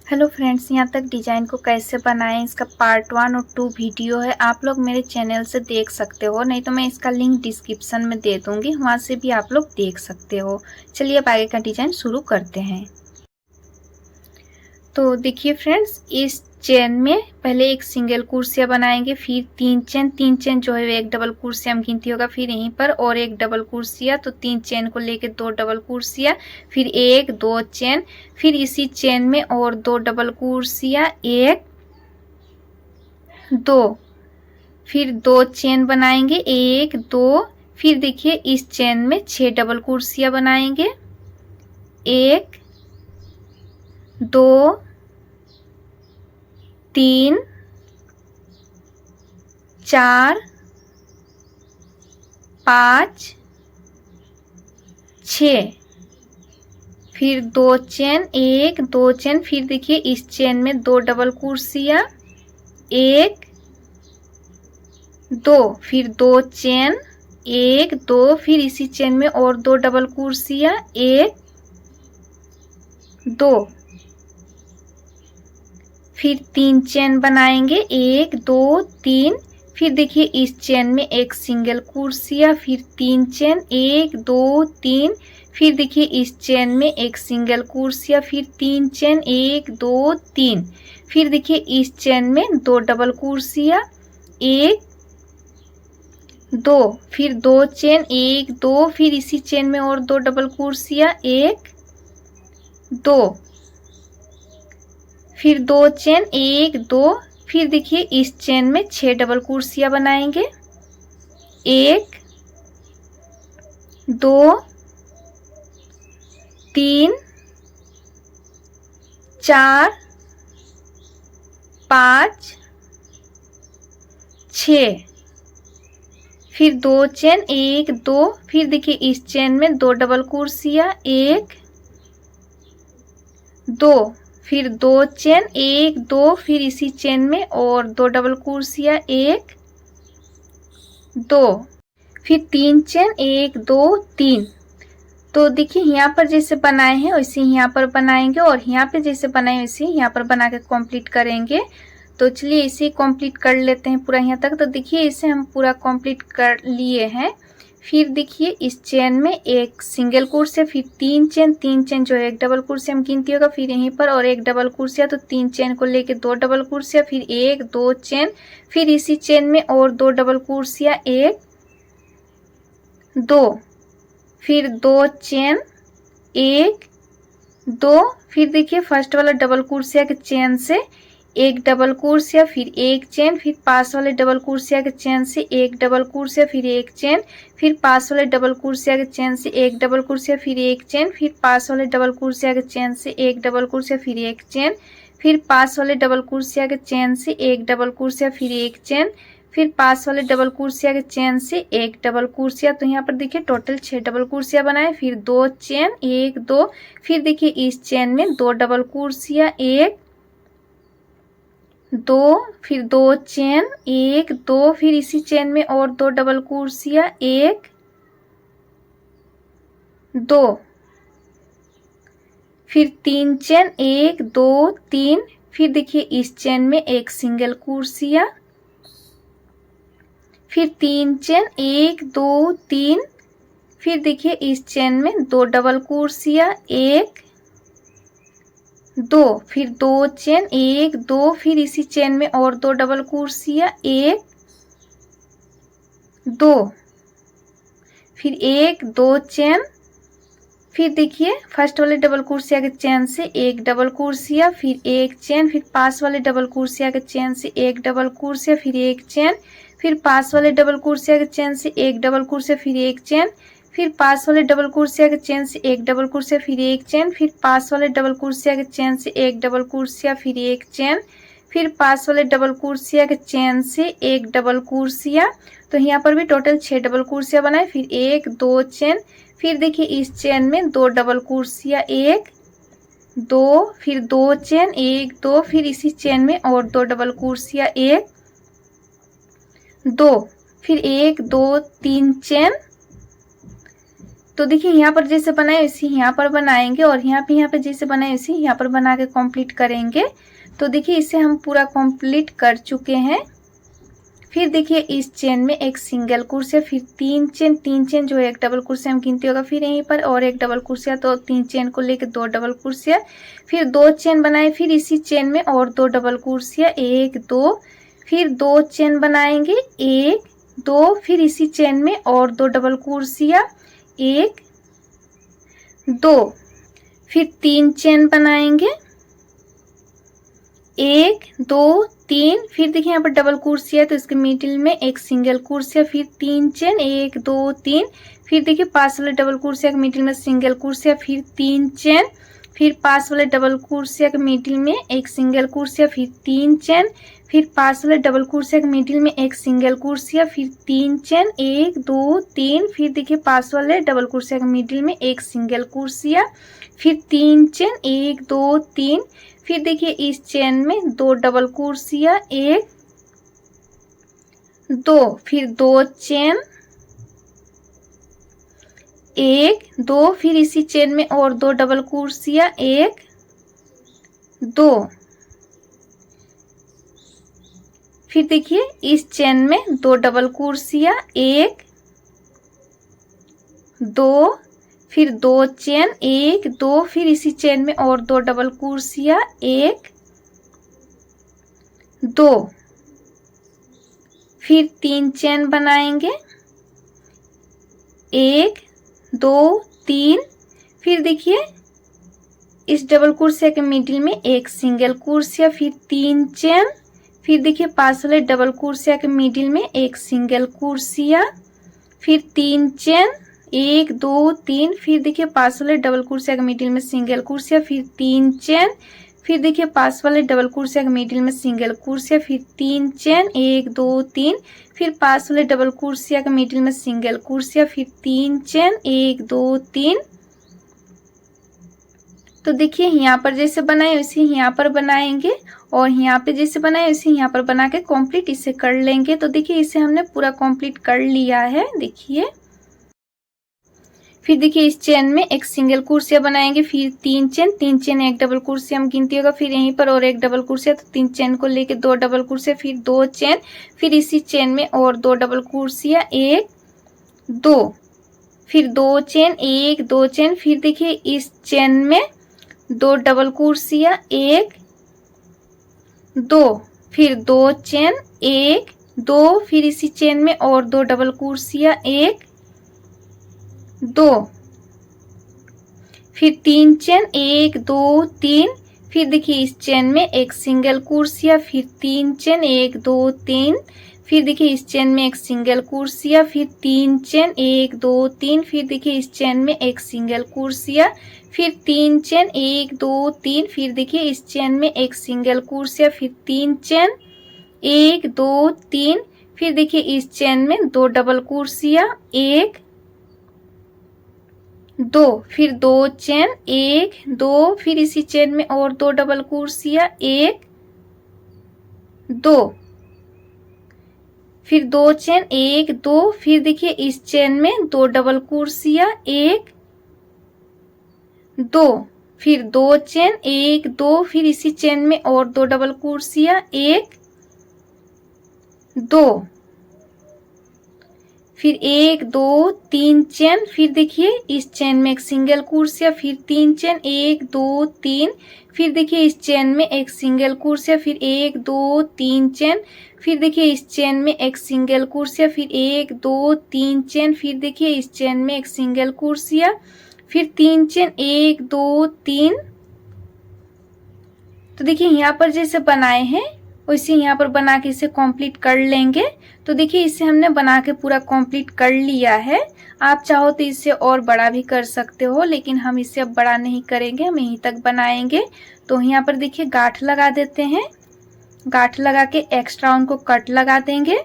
Hello friends, यहाँ तक design को कैसे बनाएं इसका पार्ट 1 और 2 वीडियो है। आप लोग मेरे चैनल से देख सकते हो, नहीं तो मैं इसका लिंक डिस्क्रिप्शन में दे दूँगी, वहाँ से भी आप लोग देख सकते हो। चलिए अब आगे का डिज़ाइन शुरू करते हैं। तो देखिए फ्रेंड्स, इस चेन में पहले एक सिंगल कुर्सियाँ बनाएंगे, फिर तीन चेन जो है एक डबल कुर्सियाँ हम गिनती होगा, फिर यहीं पर और एक डबल कुर्सियाँ, तो 3 चेन को लेके 2 डबल कुर्सियाँ, फिर 1 2 चेन, फिर इसी चेन में और 2 डबल कुर्सियाँ, 1 2, फिर 2 चेन बनाएंगे, 1 2, फिर देखिए इस चेन में 6 डबल कुर्सियाँ बनाएंगे, 1 2 3 4 5 6, फिर 2 चेन, 1 2 चेन, फिर देखिए इस चेन में 2 डबल कुर्सियाँ, 1 2, फिर 2 चेन, 1 2, फिर इसी चेन में और 2 डबल कुर्सियाँ, 1 2, फिर 3 चेन बनाएंगे, 1 2 3, फिर देखिए इस चेन में एक सिंगल कुर्सियाँ, फिर 3 चेन, 1 2 3, फिर देखिए इस चेन में एक सिंगल कुर्सियाँ, फिर 3 चेन, 1 2 3, फिर देखिए इस चेन में 2 डबल कुर्सियाँ, 1 2, फिर 2 चेन, 1 2, फिर इसी चेन में और 2 डबल कुर्सियाँ, 1 2, फिर 2 चेन, 1 2, फिर देखिए इस चेन में 6 डबल कुर्सियाँ बनाएंगे, 1 2 3 4 5 6, फिर 2 चेन, 1 2, फिर देखिए इस चेन में 2 डबल कुर्सियाँ, 1 2, फिर 2 चेन, 1 2, फिर इसी चेन में और 2 डबल कुर्सियाँ, 1 2, फिर 3 चेन, 1 2 3। तो देखिए यहाँ पर जैसे बनाए हैं वैसे ही यहाँ पर बनाएंगे, और यहाँ पे जैसे बनाए वैसे ही यहाँ पर बना के कंप्लीट करेंगे। तो चलिए इसे कंप्लीट कर लेते हैं पूरा यहाँ तक। तो देखिए इसे हम पूरा कंप्लीट कर लिए हैं। फिर देखिए इस चेन में एक सिंगल कुर्सिया, फिर 3 चेन जो है एक डबल कुर्सिया हम गिनती होगा, फिर यहीं पर और एक डबल कुर्सिया, तो 3 चेन को लेके 2 डबल कुर्सिया, फिर 1 2 चेन, फिर इसी चेन में और 2 डबल कुर्सिया, 1 2, फिर 2 चेन, 1 2, फिर देखिए फर्स्ट वाला डबल कुर्सिया के चेन से एक डबल कुर्सिया, फिर एक चेन, फिर पास वाले डबल कुर्सिया के चेन से एक डबल कुर्सिया, फिर एक चेन, फिर पास वाले डबल कुर्सिया के चेन से एक डबल कुर्सिया, फिर एक चेन, फिर पास वाले डबल कुर्सिया के चेन से एक डबल कुर्सिया, फिर एक चेन, फिर पास वाले डबल कुर्सिया के चेन से एक डबल कुर्सिया, फिर एक चेन, फिर पास वाले डबल कुर्सिया के चेन से एक डबल कुर्सिया। तो यहाँ पर देखिए टोटल 6 डबल कुर्सिया बनाए, फिर 2 चेन, 1 2, फिर देखिए इस चेन में 2 डबल कुर्सिया, 1 2, फिर 2 चेन, 1 2, फिर इसी चेन में और 2 डबल कुर्सिया, 1 2, फिर 3 चेन, 1 2 3, फिर देखिए इस चेन में एक सिंगल कुर्सिया, फिर 3 चेन, 1 2 3, फिर देखिए इस चेन में 2 डबल कुर्सिया, 1 2, फिर 2 चेन, 1 2, फिर इसी चेन में और 2 डबल कुर्सिया, 1 2, फिर 1 2 चेन, फिर देखिए फर्स्ट वाले डबल कुर्सिया के चेन से एक डबल कुर्सिया, फिर एक चेन, फिर पास वाले डबल कुर्सिया के चेन से एक डबल कुर्सिया, फिर एक चेन, फिर पास वाले डबल कुर्सिया के चेन से एक डबल कुर्सिया, फिर एक चेन, फिर पास वाले डबल कुर्सिया के चेन से एक डबल कुर्सिया, फिर एक चेन, फिर पास वाले डबल कुर्सिया के चेन से एक डबल कुर्सिया, फिर एक चेन, फिर पास वाले डबल कुर्सिया के चेन से एक डबल कुर्सिया। तो यहाँ पर भी टोटल 6 डबल कुर्सिया बनाए, फिर 1 2 चेन, फिर देखिए इस चेन में 2 डबल कुर्सिया, 1 2, फिर 2 चेन, 1 2, फिर इसी चेन में और 2 डबल कुर्सिया, 1 2, फिर 1 2 3 चेन। तो देखिए यहाँ पर जैसे बनाए वैसे यहाँ पर बनाएंगे और यहाँ पे जैसे बनाए वैसे यहाँ पर बना के कंप्लीट करेंगे। तो देखिए इसे हम पूरा कंप्लीट कर चुके हैं। फिर देखिए इस चेन में एक सिंगल क्रोशिया, फिर तीन चेन जो है एक डबल क्रोशिया हम गिनती होगा, फिर यहीं पर और एक डबल क्रोशिया, तो 3 चेन को लेकर 2 डबल क्रोशिया, फिर 2 चेन बनाए, फिर इसी चेन में और 2 डबल क्रोशिया, 1 2, फिर 2 चेन बनाएंगे, 1 2, फिर इसी चेन में और 2 डबल क्रोशिया, 1 2, फिर 3 चेन बनाएंगे, 1 2 3, फिर देखिए यहाँ पर डबल क्रोशिया है तो इसके मिडिल में एक सिंगल क्रोशिया, फिर 3 चेन, 1 2 3, फिर देखिए पास वाले डबल क्रोशिया के मिडिल में सिंगल क्रोशिया, फिर 3 चेन, फिर पास वाले डबल क्रोशिया के मिडिल में एक सिंगल क्रोशिया, फिर 3 चेन, फिर पास वाले डबल क्रोशिया के मिडिल में एक सिंगल क्रोशिया, फिर 3 चेन, 1 2 3, फिर देखिए पास वाले डबल क्रोशिया के मिडिल में एक सिंगल क्रोशिया, फिर 3 चेन, 1 2 3, फिर देखिए इस चेन में 2 डबल क्रोशिया, 1 2, फिर 2 चेन, 1 2, फिर इसी चेन में और 2 डबल क्रोशिया, 1 2, फिर देखिए इस चेन में 2 डबल क्रोशिया, 1 2, फिर 2 चेन, 1 2, फिर इसी चेन में और 2 डबल क्रोशिया, 1 2, फिर 3 चेन बनाएंगे, 1 2 3, फिर देखिए इस डबल क्रोशिया के मिडिल में एक सिंगल क्रोशिया, फिर 3 चेन, फिर देखिए पास वाले डबल क्रोशिया के मिडिल में एक सिंगल क्रोशिया, फिर 3 चेन, 1 2 3, फिर देखिए पास वाले डबल क्रोशिया के मिडिल में सिंगल क्रोशिया, फिर 3 चेन, फिर देखिए पास वाले डबल क्रोशिया के मिडिल में सिंगल क्रोशिया, फिर 3 चेन, 1 2 3, फिर पास वाले डबल क्रोशिया के मिडिल में सिंगल क्रोशिया, फिर 3 चेन, 1 2 3। तो देखिए यहाँ पर जैसे बनाए वैसे यहाँ पर बनाएंगे और यहाँ पे जैसे बनाए वैसे यहाँ पर बना के कंप्लीट इसे कर लेंगे। तो देखिए इसे हमने पूरा कंप्लीट कर लिया है। देखिए फिर देखिए इस चेन में एक सिंगल क्रोशिया बनाएंगे, फिर 3 चेन, एक डबल क्रोशिया हम गिनती होगा, फिर यहीं पर और एक डबल क्रोशिया, तो 3 चेन को लेके 2 डबल क्रोशिया, फिर 2 चेन, फिर इसी चेन में और 2 डबल क्रोशिया, 1 2, फिर 2 चेन, 1 2 चेन, फिर देखिए इस चेन में 2 डबल क्रोशिया, 1 2, फिर 2 चेन, 1 2, फिर इसी चेन में और 2 डबल क्रोशिया, 1 2, फिर 3 चेन, 1 2 3, फिर देखिए इस चेन में एक सिंगल क्रोशिया, फिर 3 चेन, 1 2 3, फिर देखिए इस चेन में एक सिंगल क्रोशिया, फिर 3 चेन, 1 2 3, फिर देखिए इस चेन में एक सिंगल क्रोशिया, फिर 3 चेन, 1 2 3, फिर देखिए इस चेन में एक सिंगल क्रोशिया, फिर 3 चेन, 1 2 3, फिर देखिए इस चेन में 2 डबल क्रोशिया, 1 2, फिर 2 चेन, 1 2, फिर इसी चेन में और 2 डबल क्रोशिया, 1 2, फिर 2 चेन, 1 2, फिर देखिए इस चेन में 2 डबल क्रोशिया, 1 2, फिर 2 चेन, 1 2, फिर इसी चेन में और 2 डबल क्रोशिया, 1 2, फिर 1 2 3 चेन, फिर देखिए इस चेन में एक सिंगल क्रोशिया, फिर 3 चेन, 1 2 3, फिर देखिए इस चेन में एक सिंगल क्रोशिया, फिर 1 2 3 चेन, फिर देखिए इस चेन में एक सिंगल क्रोशिया, फिर 1 2 3 चेन, फिर देखिए इस चेन में एक सिंगल क्रोशिया, फिर 3 चेन, 1 2 3। तो देखिए यहाँ पर जैसे बनाए हैं वैसे यहाँ पर बना के इसे कंप्लीट कर लेंगे। तो देखिए इसे हमने बना के पूरा कंप्लीट कर लिया है। आप चाहो तो इसे और बड़ा भी कर सकते हो, लेकिन हम इसे अब बड़ा नहीं करेंगे, हम यहीं तक बनाएंगे। तो यहाँ पर देखिए गांठ लगा देते हैं, गांठ लगा के एक्स्ट्रा उनको कट लगा देंगे।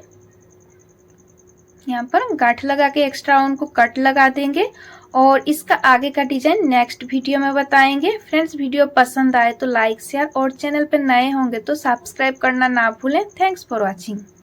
यहाँ पर गांठ लगा के एक्स्ट्रा उनको कट लगा देंगे और इसका आगे का डिजाइन नेक्स्ट वीडियो में बताएंगे। फ्रेंड्स वीडियो पसंद आए तो लाइक शेयर और चैनल पर नए होंगे तो सब्सक्राइब करना ना भूलें। Thanks for watching.